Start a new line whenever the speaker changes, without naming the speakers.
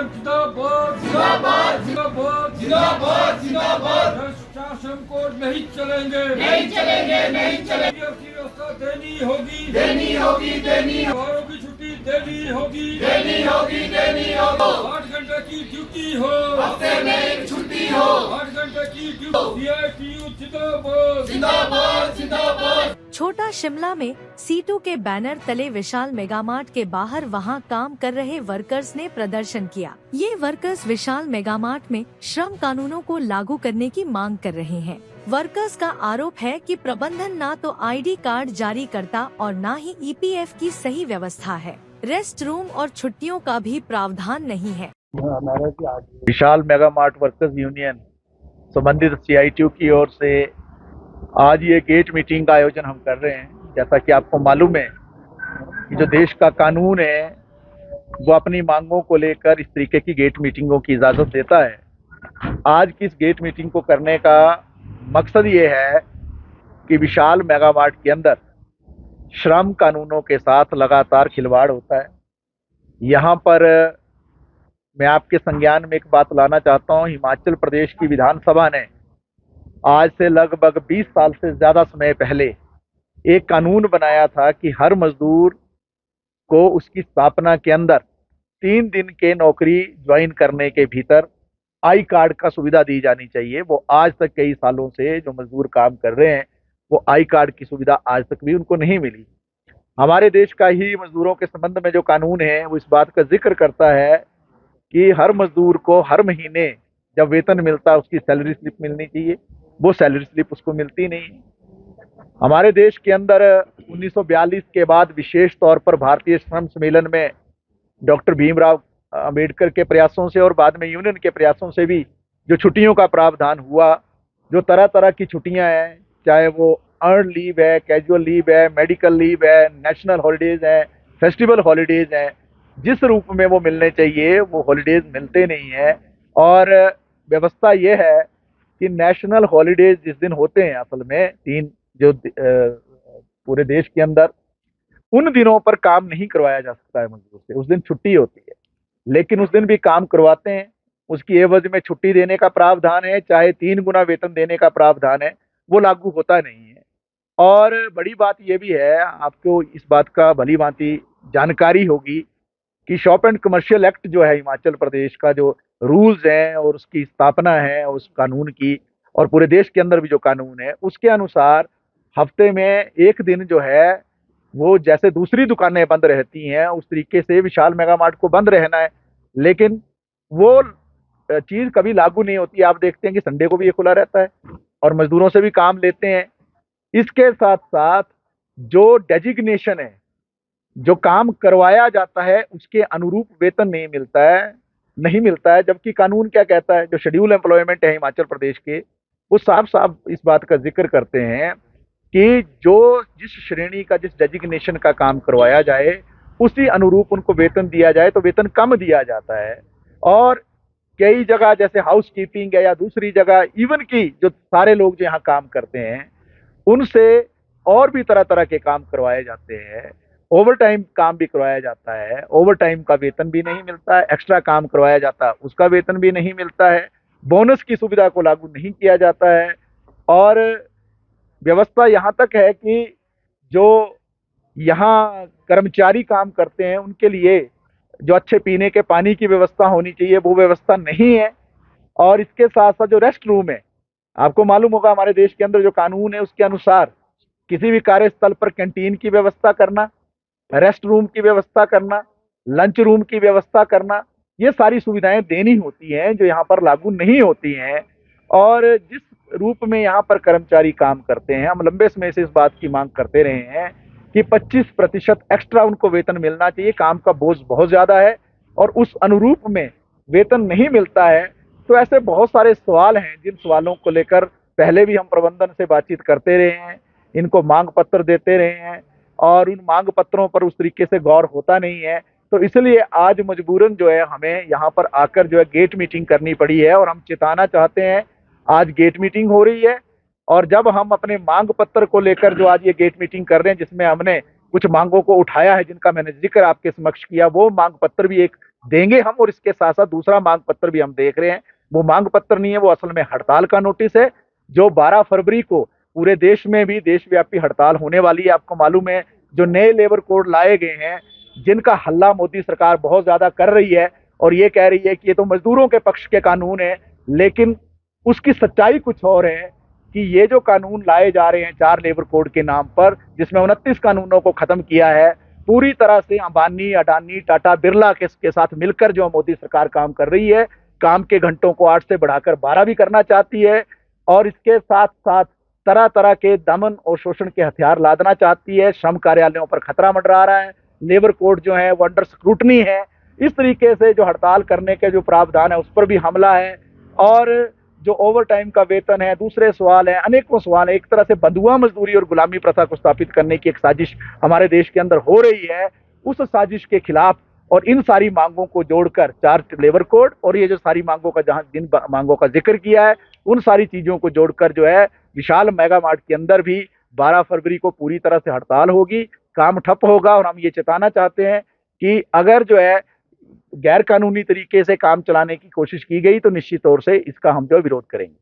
प्रशासन जिंदाबाद जिंदाबाद जिंदाबाद जिंदाबाद जिंदाबाद। शासन को नहीं चलेंगे नहीं चलेंगे नहीं चलेंगे। व्यवस्था देनी होगी देनी होगी देनी। त्योहारों की छुट्टी देनी होगी देनी होगी देनी होगी। 8 घंटे की ड्यूटी हो, हफ्ते में एक छुट्टी हो। 8 घंटे की ड्यूटी। CITU जिंदाबाद जिंदाबाद जिंदाबाद।
छोटा शिमला में सीटू के बैनर तले विशाल मेगामार्ट के बाहर वहां काम कर रहे वर्कर्स ने प्रदर्शन किया। ये वर्कर्स विशाल मेगामार्ट में श्रम कानूनों को लागू करने की मांग कर रहे हैं। वर्कर्स का आरोप है कि प्रबंधन ना तो ID कार्ड जारी करता और न ही EPF की सही व्यवस्था है। रेस्ट रूम और छुट्टियों का भी प्रावधान नहीं है।
विशाल मेगामार्ट वर्कर्स यूनियन संबंधित CITU की ओर से आज ये गेट मीटिंग का आयोजन हम कर रहे हैं। जैसा कि आपको मालूम है कि जो देश का कानून है वो अपनी मांगों को लेकर इस तरीके की गेट मीटिंगों की इजाज़त देता है। आज की इस गेट मीटिंग को करने का मकसद ये है कि विशाल मेगामार्ट के अंदर श्रम कानूनों के साथ लगातार खिलवाड़ होता है। यहाँ पर मैं आपके संज्ञान में एक बात लाना चाहता हूँ। हिमाचल प्रदेश की विधानसभा ने आज से लगभग 20 साल से ज़्यादा समय पहले एक कानून बनाया था कि हर मजदूर को उसकी स्थापना के अंदर 3 दिन के नौकरी ज्वाइन करने के भीतर आई कार्ड का सुविधा दी जानी चाहिए। वो आज तक कई सालों से जो मजदूर काम कर रहे हैं वो आई कार्ड की सुविधा आज तक भी उनको नहीं मिली। हमारे देश का ही मजदूरों के संबंध में जो कानून है वो इस बात का जिक्र करता है कि हर मजदूर को हर महीने जब वेतन मिलता है उसकी सैलरी स्लिप मिलनी चाहिए। वो सैलरी स्लिप उसको मिलती नहीं है। हमारे देश के अंदर 1942 के बाद विशेष तौर पर भारतीय श्रम सम्मेलन में डॉक्टर भीमराव अंबेडकर के प्रयासों से और बाद में यूनियन के प्रयासों से भी जो छुट्टियों का प्रावधान हुआ, जो तरह तरह की छुट्टियां हैं, चाहे वो अर्न लीव है, कैजुअल लीव है, मेडिकल लीव है, नेशनल हॉलीडेज है, फेस्टिवल हॉलीडेज हैं, जिस रूप में वो मिलने चाहिए वो हॉलीडेज मिलते नहीं है। और व्यवस्था ये है कि नेशनल हॉलीडेज जिस दिन होते हैं असल में 3 जो पूरे देश के अंदर, उन दिनों पर काम नहीं करवाया जा सकता है मजदूर से। उस दिन छुट्टी होती है लेकिन उस दिन भी काम करवाते हैं। उसकी एवज में छुट्टी देने का प्रावधान है, चाहे 3 गुना वेतन देने का प्रावधान है, वो लागू होता नहीं है। और बड़ी बात ये भी है, आपको इस बात का भली भांति जानकारी होगी कि शॉप एंड कमर्शियल एक्ट जो है हिमाचल प्रदेश का, जो रूल्स हैं और उसकी स्थापना है उस कानून की, और पूरे देश के अंदर भी जो कानून है उसके अनुसार हफ्ते में एक दिन जो है वो जैसे दूसरी दुकानें बंद रहती हैं उस तरीके से विशाल मेगामार्ट को बंद रहना है। लेकिन वो चीज़ कभी लागू नहीं होती। आप देखते हैं कि संडे को भी ये खुला रहता है और मजदूरों से भी काम लेते हैं। इसके साथ साथ जो डेजिग्नेशन है, जो काम करवाया जाता है उसके अनुरूप वेतन नहीं मिलता है। जबकि कानून क्या कहता है, जो शेड्यूल एम्प्लॉयमेंट है हिमाचल प्रदेश के, वो साफ साफ इस बात का जिक्र करते हैं कि जो जिस श्रेणी का, जिस डेजिग्नेशन का काम करवाया जाए उसी अनुरूप उनको वेतन दिया जाए, तो वेतन कम दिया जाता है। और कई जगह जैसे हाउस कीपिंग है या दूसरी जगह, इवन की जो सारे लोग जो यहाँ काम करते हैं उनसे और भी तरह तरह के काम करवाए जाते हैं। ओवर टाइम काम भी करवाया जाता है, ओवर टाइम का वेतन भी नहीं मिलता है। एक्स्ट्रा काम करवाया जाता है उसका वेतन भी नहीं मिलता है। बोनस की सुविधा को लागू नहीं किया जाता है। और व्यवस्था यहाँ तक है कि जो यहाँ कर्मचारी काम करते हैं उनके लिए जो अच्छे पीने के पानी की व्यवस्था होनी चाहिए वो व्यवस्था नहीं है। और इसके साथ साथ जो रेस्ट रूम है, आपको मालूम होगा हमारे देश के अंदर जो कानून है उसके अनुसार किसी भी कार्यस्थल पर कैंटीन की व्यवस्था करना, रेस्ट रूम की व्यवस्था करना, लंच रूम की व्यवस्था करना, ये सारी सुविधाएं देनी होती हैं जो यहाँ पर लागू नहीं होती हैं। और जिस रूप में यहाँ पर कर्मचारी काम करते हैं, हम लंबे समय से इस बात की मांग करते रहे हैं कि 25% एक्स्ट्रा उनको वेतन मिलना चाहिए। काम का बोझ बहुत ज़्यादा है और उस अनुरूप में वेतन नहीं मिलता है। तो ऐसे बहुत सारे सवाल हैं जिन सवालों को लेकर पहले भी हम प्रबंधन से बातचीत करते रहे हैं, इनको मांग पत्र देते रहे हैं और उन मांग पत्रों पर उस तरीके से गौर होता नहीं है। तो इसलिए आज मजबूरन जो है हमें यहाँ पर आकर जो है गेट मीटिंग करनी पड़ी है। और हम चेताना चाहते हैं, आज गेट मीटिंग हो रही है और जब हम अपने मांग पत्र को लेकर जो आज ये गेट मीटिंग कर रहे हैं, जिसमें हमने कुछ मांगों को उठाया है जिनका मैंने जिक्र आपके समक्ष किया, वो मांग पत्र भी एक देंगे हम। और इसके साथ साथ दूसरा मांग पत्र भी हम देख रहे हैं, वो मांग पत्र नहीं है, वो असल में हड़ताल का नोटिस है, जो 12 फरवरी को पूरे देश में भी देशव्यापी हड़ताल होने वाली है। आपको मालूम है, जो नए लेबर कोड लाए गए हैं, जिनका हल्ला मोदी सरकार बहुत ज्यादा कर रही है और ये कह रही है कि ये तो मजदूरों के पक्ष के कानून है, लेकिन उसकी सच्चाई कुछ और है कि ये जो कानून लाए जा रहे हैं 4 लेबर कोड के नाम पर, जिसमें 29 कानूनों को खत्म किया है, पूरी तरह से अंबानी, अडानी, टाटा, बिरला के साथ मिलकर जो मोदी सरकार काम कर रही है। काम के घंटों को 8 से बढ़ाकर 12 भी करना चाहती है और इसके साथ साथ तरह तरह के दमन और शोषण के हथियार लादना चाहती है। श्रम कार्यालयों पर खतरा मंडरा रहा है, लेबर कोड जो है वो अंडर स्क्रूटनी है। इस तरीके से जो हड़ताल करने के जो प्रावधान है उस पर भी हमला है। और जो ओवर टाइम का वेतन है, दूसरे सवाल है, अनेकों सवाल है। एक तरह से बंधुआ मजदूरी और गुलामी प्रथा को स्थापित करने की एक साजिश हमारे देश के अंदर हो रही है। उस साजिश के खिलाफ और इन सारी मांगों को जोड़कर 4 लेबर कोड और ये जो सारी मांगों का, जहां जिन मांगों का जिक्र किया है, उन सारी चीजों को जोड़कर जो है विशाल मेगा मार्ट के अंदर भी 12 फरवरी को पूरी तरह से हड़ताल होगी, काम ठप होगा। और हम ये चेताना चाहते हैं कि अगर जो है गैर कानूनी तरीके से काम चलाने की कोशिश की गई तो निश्चित तौर से इसका हम जो विरोध करेंगे।